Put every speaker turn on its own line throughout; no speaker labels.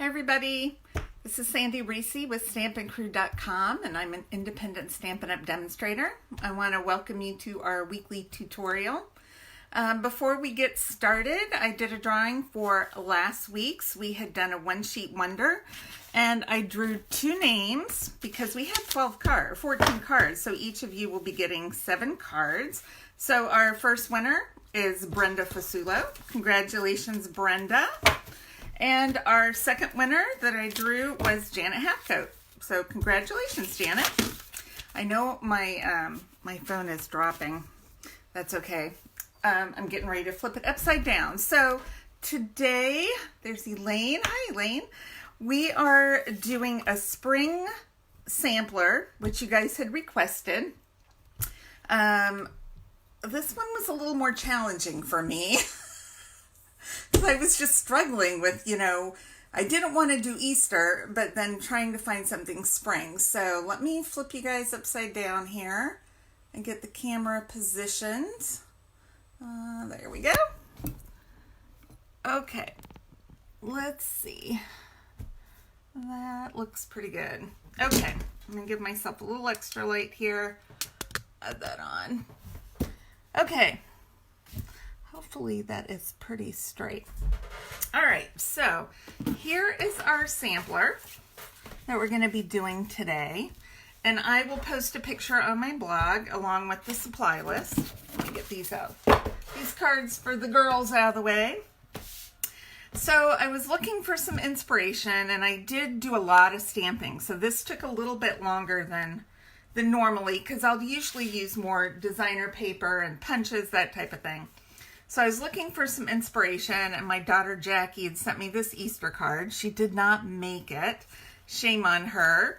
Hi everybody, this is Sandy Reese with StampinCrew.com and I'm an independent Stampin' Up! Demonstrator. I want to welcome you to our weekly tutorial. Before we get started, I did a drawing for last week's. We had done a one sheet wonder and I drew two names because we had 14 cards, so each of you will be getting 7 cards. So our first winner is Brenda Fasulo. Congratulations, Brenda. And our second winner that I drew was Janet Halfcoat. So congratulations, Janet. I know my my phone is dropping. That's okay. I'm getting ready to flip it upside down. So today, there's Elaine. Hi, Elaine. We are doing a spring sampler, which you guys had requested. This one was a little more challenging for me. So I was just struggling with, I didn't want to do Easter, but then trying to find something spring. So let me flip you guys upside down here and get the camera positioned. There we go. Okay, let's see. That looks pretty good. Okay, I'm going to give myself a little extra light here. Add that on. Okay. Hopefully that is pretty straight. All right, so here is our sampler that we're going to be doing today. And I will post a picture on my blog along with the supply list. Let me get these out. These cards for the girls out of the way. So I was looking for some inspiration and I did do a lot of stamping. So this took a little bit longer than normally because I'll usually use more designer paper and punches, that type of thing. So I was looking for some inspiration and my daughter Jackie had sent me this Easter card. She did not make it. Shame on her.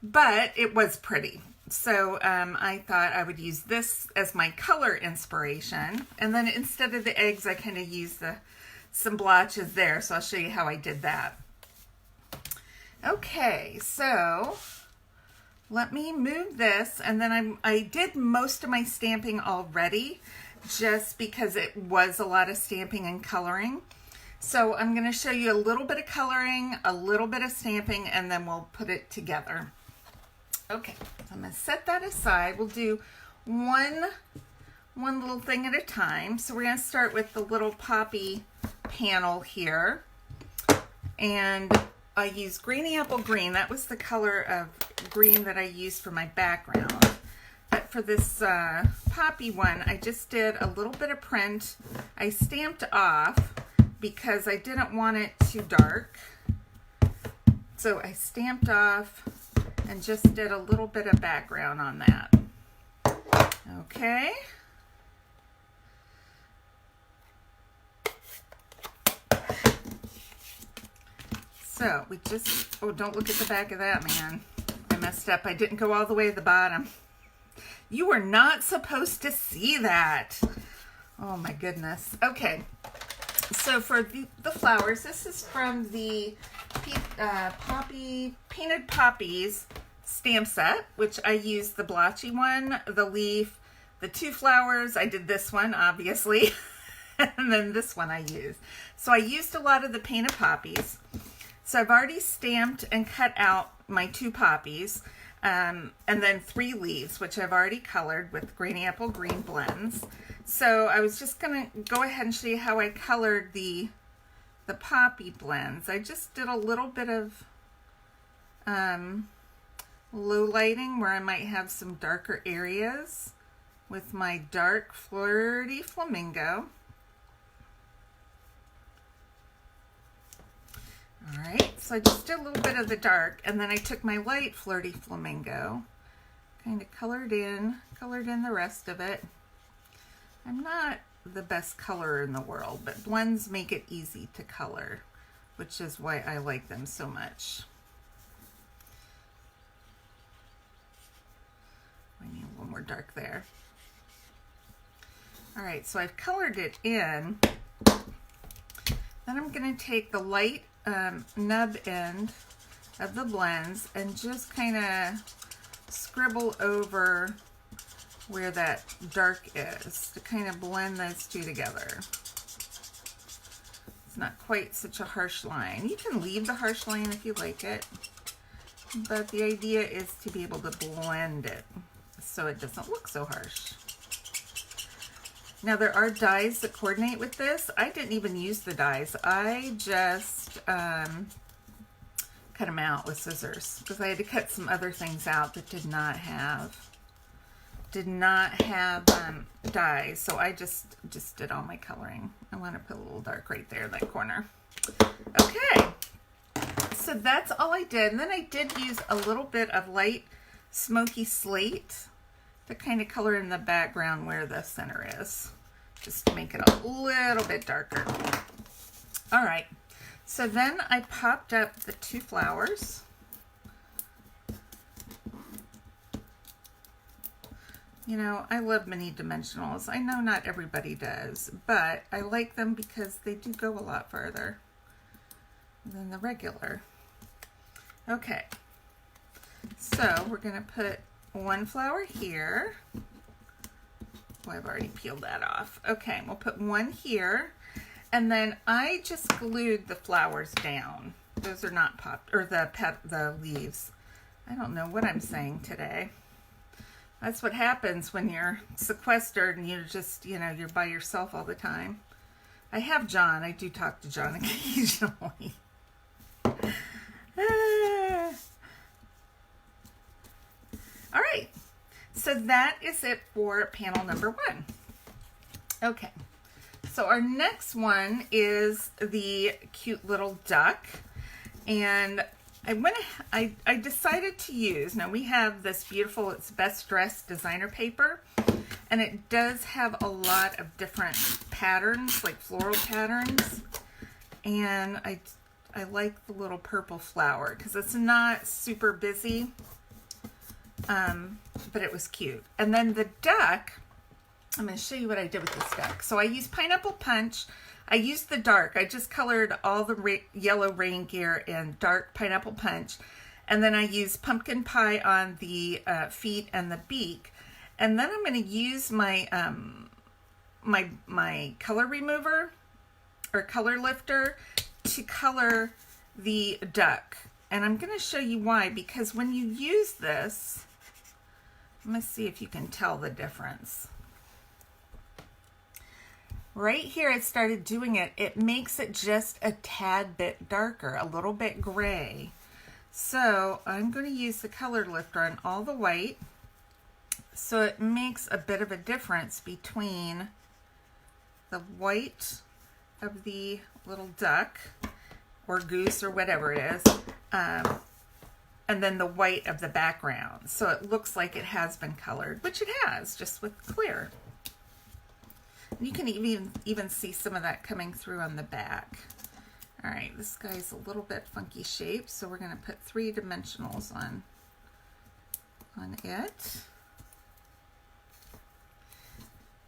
But it was pretty. So I thought I would use this as my color inspiration. And then instead of the eggs, I kind of used some blotches there. So I'll show you how I did that. Okay, so let me move this. And then I did most of my stamping already, just because it was a lot of stamping and coloring. So I'm going to show you a little bit of coloring, a little bit of stamping, and then we'll put it together. Okay, so I'm going to set that aside. We'll do one little thing at a time. So we're going to start with the little poppy panel here. And I used Greeny Apple Green. That was the color of green that I used for my background. But for this poppy one, I just did a little bit of print. I stamped off because I didn't want it too dark. So I stamped off and just did a little bit of background on that. Okay. So we just, oh, don't look at the back of that, man. I messed up. I didn't go all the way to the bottom. You were not supposed to see that. Oh my goodness. Okay, so for the flowers, this is from the Painted Poppies stamp set, which I used the blotchy one, the leaf, the 2 flowers. I did this one, obviously, and then this one I used. So I used a lot of the Painted Poppies. So I've already stamped and cut out my 2 poppies. And then 3 leaves, which I've already colored with Greeny Apple Green blends. So I was just going to go ahead and show you how I colored the poppy blends. I just did a little bit of low lighting where I might have some darker areas with my dark Flirty Flamingo. All right, so I just did a little bit of the dark, and then I took my light Flirty Flamingo, kind of colored in the rest of it. I'm not the best colorer in the world, but blends make it easy to color, which is why I like them so much. I need a little more dark there. All right, so I've colored it in. Then I'm going to take the light nub end of the blends and just kind of scribble over where that dark is to kind of blend those two together. It's not quite such a harsh line. You can leave the harsh line if you like it, but the idea is to be able to blend it so it doesn't look so harsh. Now there are dies that coordinate with this. I didn't even use the dies. I just cut them out with scissors because I had to cut some other things out that did not have dies. So I just did all my coloring. I want to put a little dark right there in that corner. Okay, so that's all I did. And then I did use a little bit of light smoky slate to kind of color in the background where the center is, just to make it a little bit darker. All right, so then I popped up the 2 flowers. You know, I love mini dimensionals. I know not everybody does, but I like them because they do go a lot farther than the regular. Okay, so we're gonna put 1 flower here. Oh, I've already peeled that off. Okay, we'll put 1 here, and then I just glued the flowers down. Those are not popped, or the leaves. I don't know what I'm saying today. That's what happens when you're sequestered and you're just, you know, you're by yourself all the time. I have John. I do talk to John occasionally. All right, so that is it for panel number 1. Okay, so our next one is the cute little duck, and I decided to use, now we have this beautiful, it's Best Dressed designer paper, and it does have a lot of different patterns, like floral patterns, and I like the little purple flower because it's not super busy. But it was cute. And then the duck, I'm going to show you what I did with this duck. So I used Pineapple Punch. I used the dark. I just colored all the yellow rain gear in dark Pineapple Punch. And then I used Pumpkin Pie on the feet and the beak. And then I'm going to use my my color remover or color lifter to color the duck. And I'm going to show you why, because when you use this, let me see if you can tell the difference. Right here, it started doing it. It makes it just a tad bit darker, a little bit gray. So I'm going to use the color lifter on all the white. So it makes a bit of a difference between the white of the little duck or goose or whatever it is, and then the white of the background. So it looks like it has been colored, which it has, just with clear. And you can even see some of that coming through on the back. All right, this guy's a little bit funky shape, so we're gonna put 3 dimensionals on it.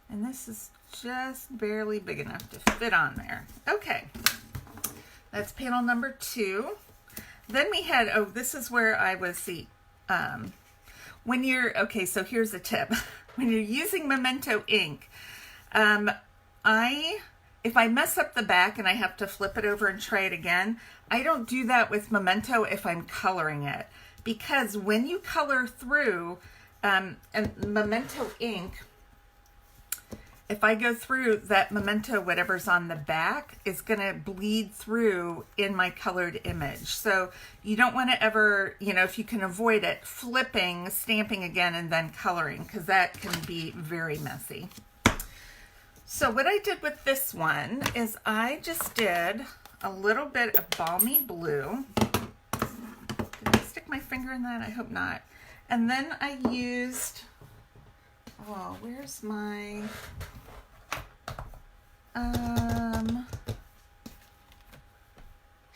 And this is just barely big enough to fit on there. Okay, that's panel number 2. Then we had, oh, this is where I was when you're, okay, so here's a tip. When you're using Memento ink, if I mess up the back and I have to flip it over and try it again, I don't do that with Memento if I'm coloring it. Because when you color through, and Memento ink, if I go through that Memento, whatever's on the back is going to bleed through in my colored image. So you don't want to ever, you know, if you can avoid it, flipping, stamping again, and then coloring, because that can be very messy. So what I did with this one is I just did a little bit of Balmy Blue. Did I stick my finger in that? I hope not. And then I used, oh, where's my...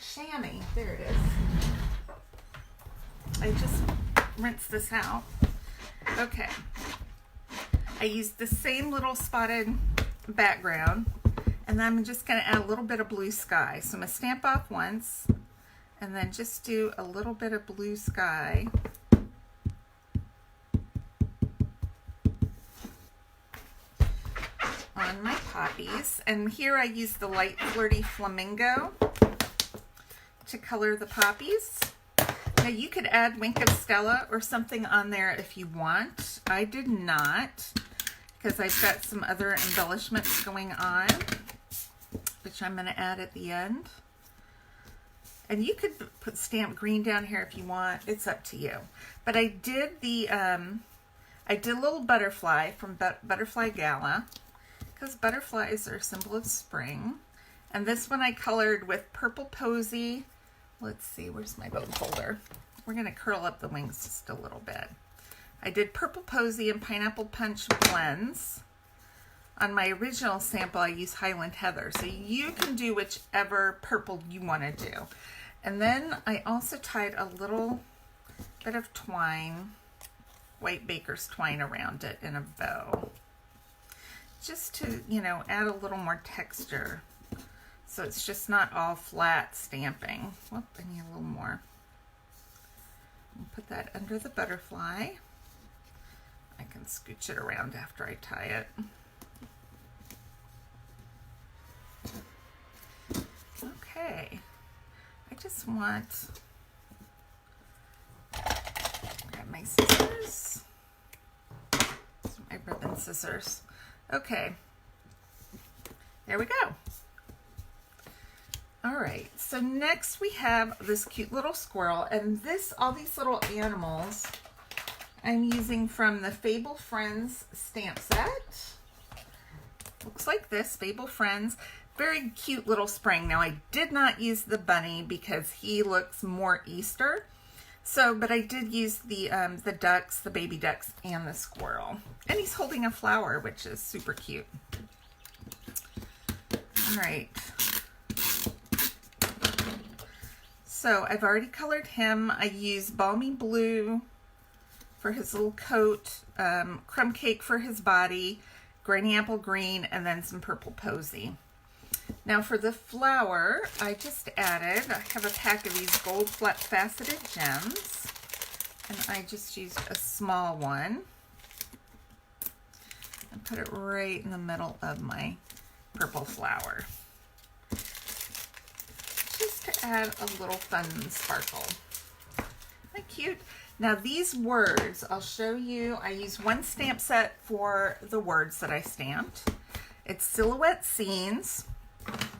chamois. There it is. I just rinsed this out. Okay. I used the same little spotted background, and then I'm just going to add a little bit of blue sky. So I'm going to stamp off once, and then just do a little bit of blue sky. On on my poppies. And here I use the light flirty flamingo to color the poppies. Now you could add Wink of Stella or something on there if you want. I did not, because I've got some other embellishments going on, which I'm going to add at the end. And you could put stamped green down here if you want. It's up to you. But I did the, I did a little butterfly from Butterfly Gala, because butterflies are a symbol of spring. And this one I colored with Purple Posy. Let's see, where's my bone folder? We're going to curl up the wings just a little bit. I did Purple Posy and Pineapple Punch blends. On my original sample, I used Highland Heather. So you can do whichever purple you want to do. And then I also tied a little bit of twine, white baker's twine around it in a bow. Just to, you know, add a little more texture. So it's just not all flat stamping. Whoop, I need a little more. I'll put that under the butterfly. I can scooch it around after I tie it. Okay. I just want, grab my scissors, my ribbon scissors. Okay, there we go. All right, so next we have this cute little squirrel, and all these little animals I'm using from the Fable Friends stamp set. Looks like this, Fable Friends. Very cute little spring. Now I did not use the bunny because he looks more Easter. So, but I did use the ducks, the baby ducks, and the squirrel. And he's holding a flower, which is super cute. All right. So I've already colored him. I used Balmy Blue for his little coat, Crumb Cake for his body, Granny Apple Green, and then some Purple Posy. Now for the flower, I have a pack of these gold flat faceted gems, and I just used a small one and put it right in the middle of my purple flower, just to add a little fun and sparkle. Isn't that cute? Now these words, I'll show you, I used one stamp set for the words that I stamped. It's Silhouette Scenes.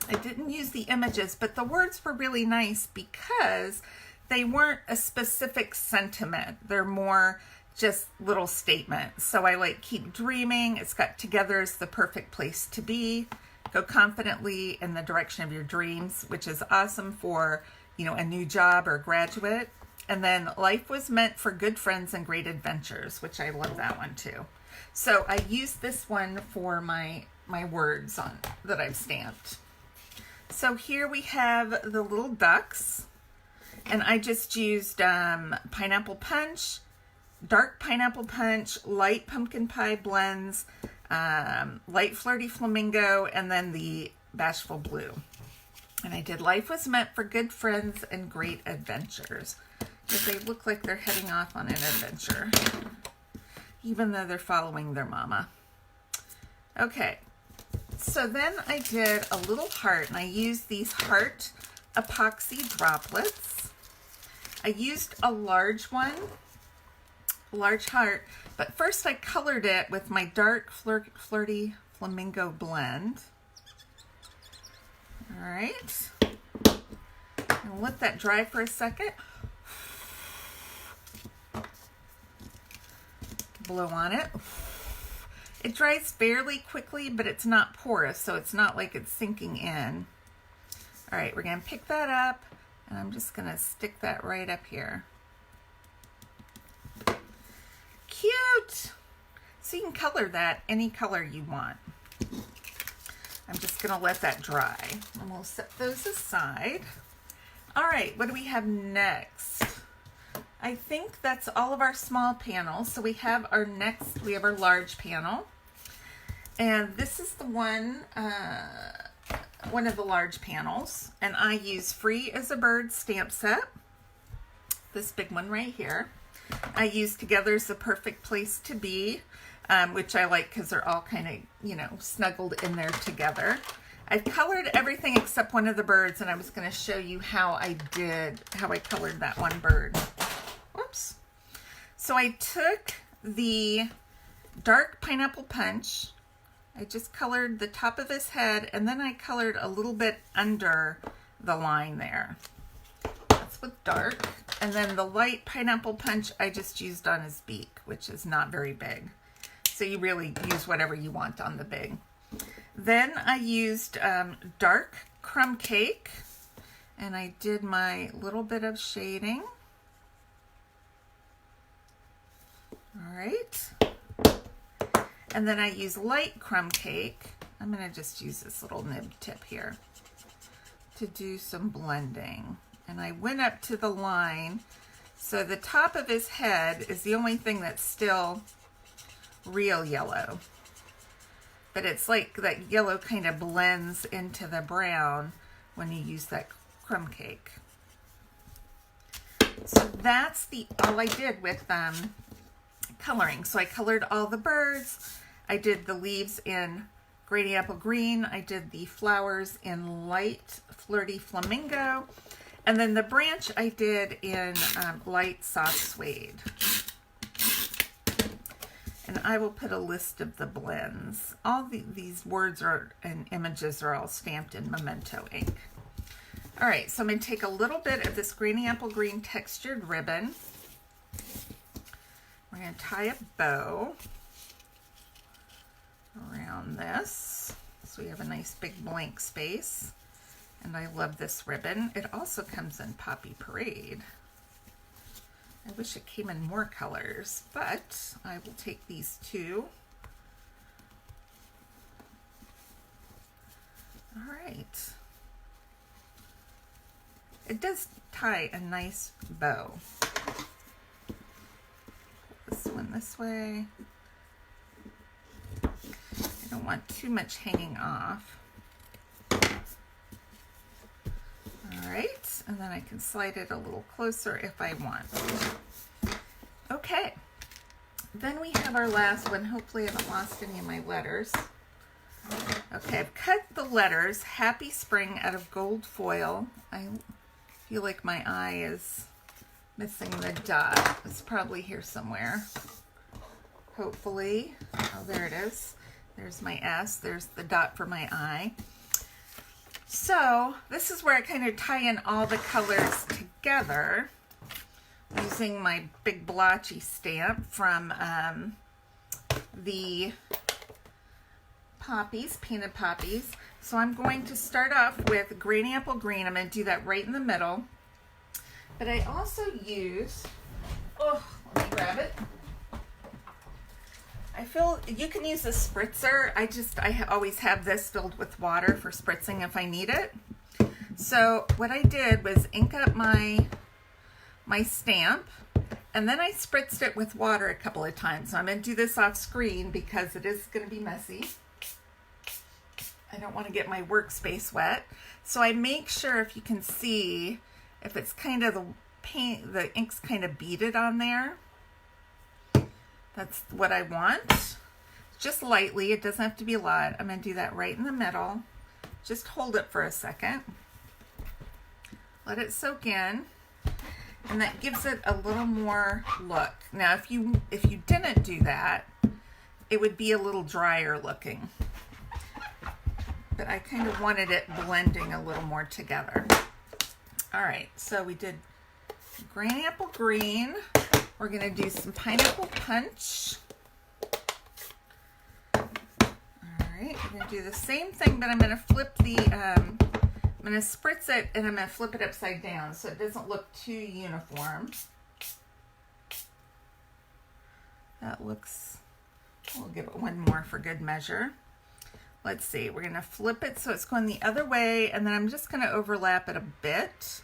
I didn't use the images, but the words were really nice because they weren't a specific sentiment. They're more just little statements. So I like Keep Dreaming. It's got Together is the Perfect Place to Be. Go confidently in the direction of your dreams, which is awesome for, you know, a new job or graduate. And then Life was meant for good friends and great adventures, which I love that one too. So I used this one for my words that I've stamped. So here we have the little ducks, and I just used Pineapple Punch, Dark Pineapple Punch, Light Pumpkin Pie blends, Light Flirty Flamingo, and then the Bashful Blue. And I did Life was meant for good friends and great adventures, because they look like they're heading off on an adventure, even though they're following their mama. Okay. So then I did a little heart, and I used these heart epoxy droplets. I used a large one, large heart, but first I colored it with my dark flirty flamingo blend. All right, and let that dry for a second. Blow on it. It dries fairly quickly, but it's not porous, so it's not like it's sinking in. All right, we're gonna pick that up, and I'm just gonna stick that right up here. Cute! So you can color that any color you want. I'm just gonna let that dry, and we'll set those aside. All right, what do we have next? I think that's all of our small panels. So we have our large panel. And this is the one of the large panels. And I use Free as a Bird stamp set. This big one right here. I use Together is the Perfect Place to Be. which I like because they're all kind of, you know, snuggled in there together. I've colored everything except one of the birds, and I was going to show you how I colored that one bird. Whoops. So I took the dark pineapple punch. I just colored the top of his head, and then I colored a little bit under the line there. That's with dark. And then the light pineapple punch I just used on his beak, which is not very big. So you really use whatever you want on the big. Then I used dark crumb cake, and I did my little bit of shading. All right. And then I use light crumb cake. I'm going to just use this little nib tip here to do some blending. And I went up to the line. So the top of his head is the only thing that's still real yellow. But it's like that yellow kind of blends into the brown when you use that crumb cake. So that's all I did with coloring. So I colored all the birds. I did the leaves in Granny Apple Green. I did the flowers in light Flirty Flamingo. And then the branch I did in light Soft Suede. And I will put a list of the blends. All these words and images are all stamped in Memento ink. All right, so I'm going to take a little bit of this Granny Apple Green textured ribbon. We're going to tie a bow around this so we have a nice big blank space. And I love this ribbon. It also comes in Poppy Parade. I wish it came in more colors, but I will take these two. All right. It does tie a nice bow. This one this way. I don't want too much hanging off. All right, and then I can slide it a little closer if I want. Okay, then we have our last one. Hopefully I haven't lost any of my letters. Okay, I've cut the letters Happy Spring out of gold foil. I feel like my eye is missing the dot. It's probably here somewhere. Hopefully. Oh, there it is. There's my S. There's the dot for my eye. So this is where I kind of tie in all the colors together using my big blotchy stamp from the poppies, painted poppies. So I'm going to start off with Granny Apple Green. I'm going to do that right in the middle. But I also use, oh, let me grab it. I feel you can use a spritzer. I always have this filled with water for spritzing if I need it. So what I did was ink up my stamp, and then I spritzed it with water a couple of times. So I'm going to do this off screen because it is going to be messy. I don't want to get my workspace wet. So I make sure, if you can see, if it's kind of the ink's kind of beaded on there. That's what I want. Just lightly, it doesn't have to be a lot. I'm going to do that right in the middle. Just hold it for a second. Let it soak in. And that gives it a little more look. Now, if you didn't do that, it would be a little drier looking. But I kind of wanted it blending a little more together. All right, so we did Granny Apple Green. We're going to do some Pineapple Punch. All right, we're going to do the same thing, but I'm going to flip I'm going to spritz it, and I'm going to flip it upside down so it doesn't look too uniform. That looks, we'll give it one more for good measure. Let's see, we're going to flip it so it's going the other way, and then I'm just going to overlap it a bit.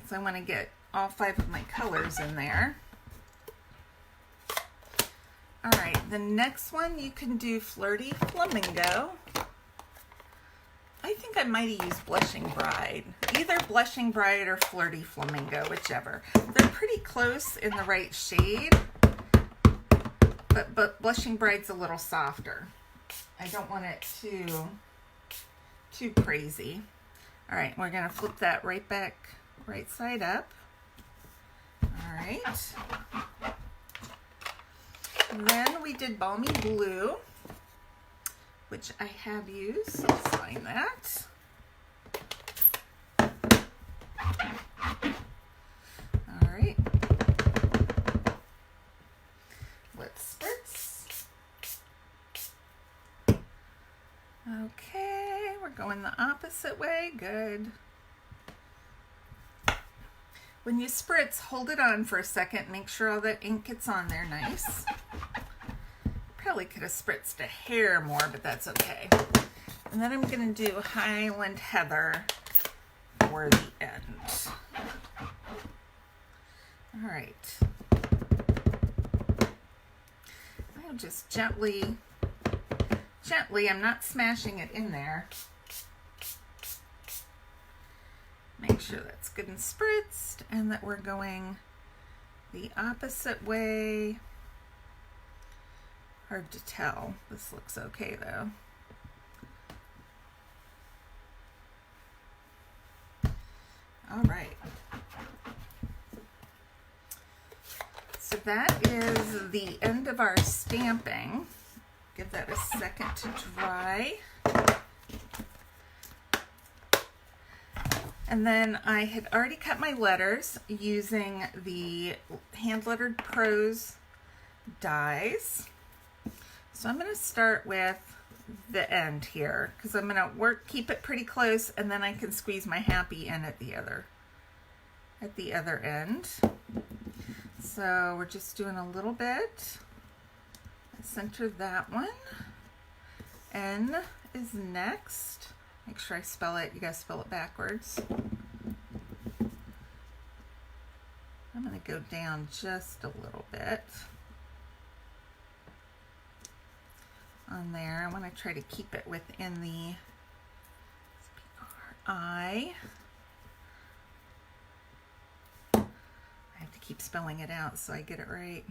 So I want to get all 5 of my colors in there. All right, the next one you can do Flirty Flamingo. I think I might have used Blushing Bride. Either Blushing Bride or Flirty Flamingo, whichever. They're pretty close in the right shade. but Blushing Bride's a little softer. I don't want it too crazy. All right, we're gonna flip that right back, right side up. All right. Then we did Balmy Blue, which I have used, so let's find that. All right. Let's spritz. Okay, we're going the opposite way. Good. When you spritz, hold it on for a second. Make sure all that ink gets on there nice. Probably could have spritzed a hair more, but that's okay. And then I'm going to do Highland Heather for the end. All right. I'll just gently, I'm not smashing it in there. Make sure that's good and spritzed and that we're going the opposite way. Hard to tell. This looks okay though. All right. So that is the end of our stamping. Give that a second to dry. And then I had already cut my letters using the Hand Lettered Prose dies. So I'm going to start with the end here because I'm going to keep it pretty close, and then I can squeeze my happy in at the other end. So we're just doing a little bit. Center that one. N is next. Make sure I spell it. You guys spell it backwards. I'm going to go down just a little bit on there. I want to try to keep it within the I. I have to keep spelling it out so I get it right.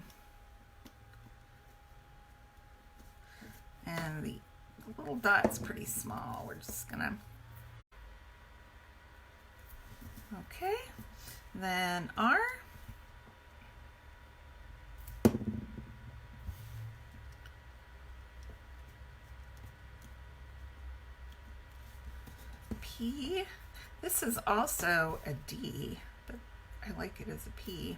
And the little dot's pretty small. We're just gonna, okay, then R. P. This is also a D, but I like it as a P.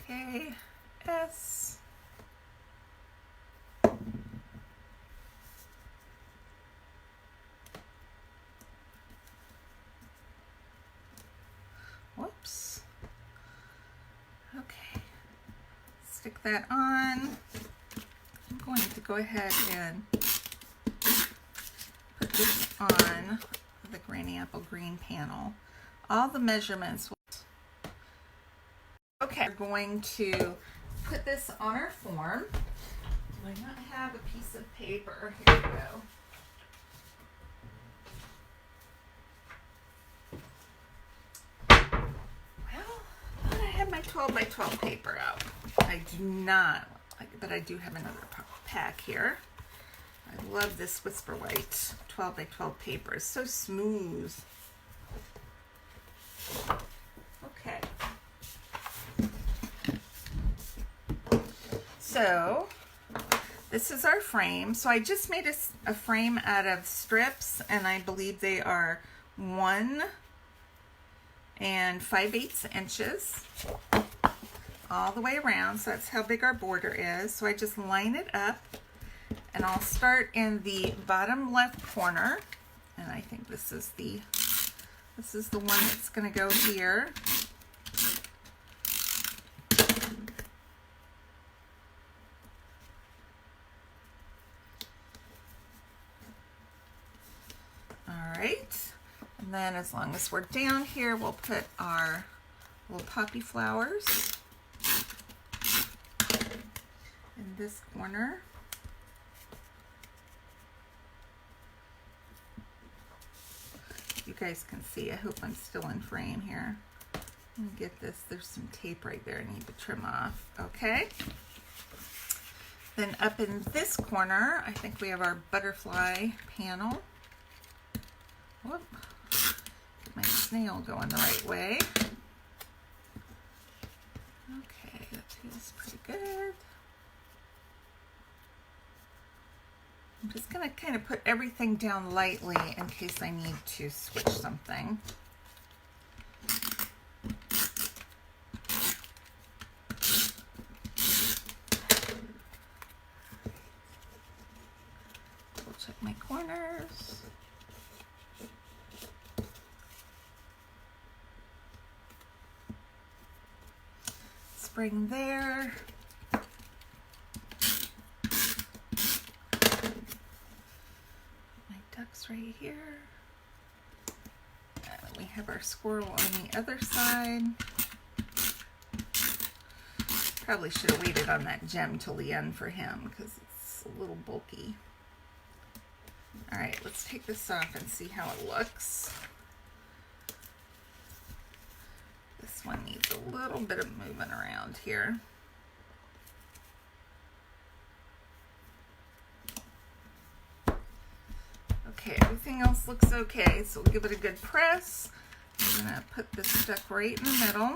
Okay, S. Whoops. Okay, stick that on. I'm going to go ahead and put this on the Granny Apple Green panel. All the measurements. Okay, we're going to put this on our form. Do I not have a piece of paper? Here we go. Well, I thought I had my 12 by 12 paper out. I do not, but I do have another pack here. I love this Whisper White 12 by 12 paper. It's so smooth. Okay. So this is our frame. So I just made a frame out of strips, and I believe they are 1 5/8 inches all the way around. So that's how big our border is. So I just line it up, and I'll start in the bottom left corner, and I think this is the one that's going to go here. And then as long as we're down here, we'll put our little poppy flowers in this corner. You guys can see. I hope I'm still in frame here. Let me get this. There's some tape right there I need to trim off. Okay. Then up in this corner, I think we have our butterfly panel. Whoop. Get my snail going the right way. Okay, that feels pretty good. I'm just going to kind of put everything down lightly in case I need to switch something. We'll check my corners. Spring there. Ducks right here. And then we have our squirrel on the other side. Probably should have waited on that gem till the end for him because it's a little bulky. All right, let's take this off and see how it looks. This one needs a little bit of movement around here. Okay, everything else looks okay, so we'll give it a good press. I'm gonna put this stuff right in the middle.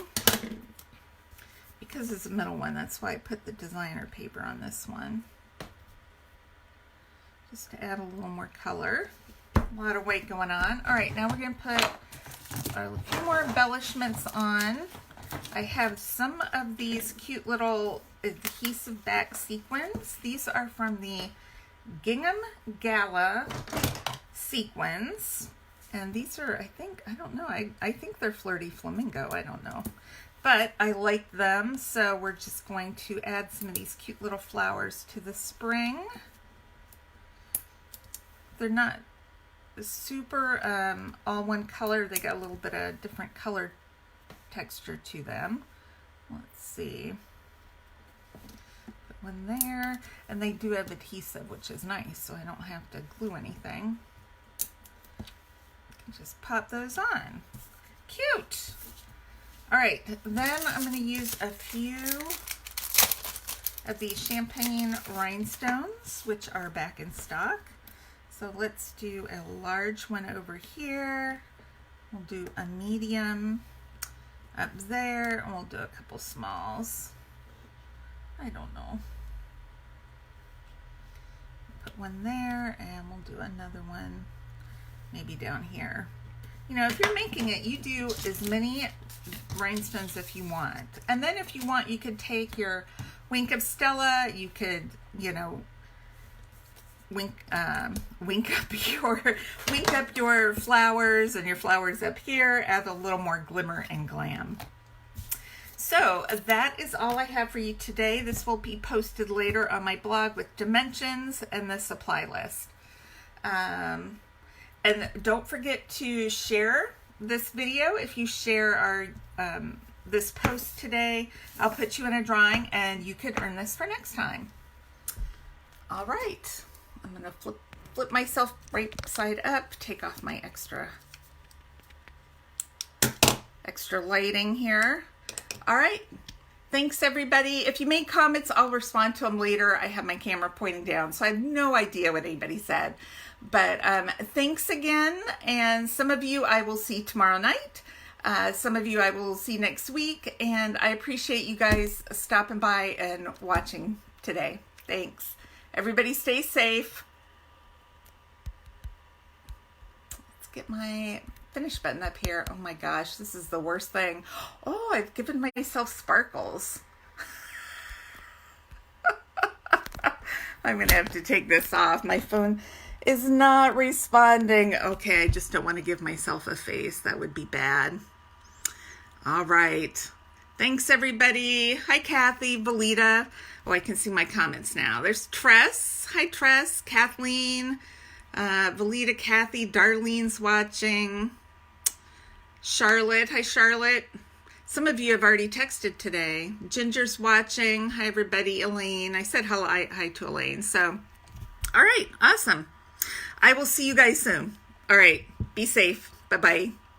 Because it's a middle one, that's why I put the designer paper on this one. Just to add a little more color. A lot of weight going on. All right, now we're gonna put a few more embellishments on. I have some of these cute little adhesive back sequins. These are from the Gingham Gala sequins, and these are, I don't know, I think they're Flirty Flamingo, I don't know, but I like them, so we're just going to add some of these cute little flowers to the spring. They're not super all one color, they got a little bit of different color texture to them. Let's see, put one there, and they do have adhesive, which is nice, so I don't have to glue anything. Just pop those on. Cute. All right, then I'm going to use a few of these champagne rhinestones, which are back in stock. So let's do a large one over here. We'll do a medium up there, and we'll do a couple smalls. I don't know. Put one there, and we'll do another one maybe down here. You know, if you're making it, you do as many rhinestones if you want. And then if you want, you could take your Wink of Stella, you could, you know, wink up your flowers and your flowers up here, add a little more glimmer and glam. So that is all I have for you today. This will be posted later on my blog with dimensions and the supply list. And don't forget to share this video. If you share our this post today, I'll put you in a drawing and you could earn this for next time. All right, I'm gonna flip myself right side up, take off my extra lighting here. All right, thanks everybody. If you make comments, I'll respond to them later. I have my camera pointing down, so I have no idea what anybody said. But thanks again, and some of you I will see tomorrow night. Some of you I will see next week, and I appreciate you guys stopping by and watching today. Thanks. Everybody stay safe. Let's get my finish button up here. Oh my gosh, this is the worst thing. Oh, I've given myself sparkles. I'm gonna have to take this off. My phone is not responding. Okay, I just don't want to give myself a face. That would be bad. All right. Thanks, everybody. Hi, Kathy, Valita. Oh, I can see my comments now. There's Tress. Hi, Tress. Kathleen, Valita, Kathy, Darlene's watching. Charlotte. Hi, Charlotte. Some of you have already texted today. Ginger's watching. Hi, everybody. Elaine. I said hello, hi to Elaine. So, all right. Awesome. I will see you guys soon. All right. Be safe. Bye-bye.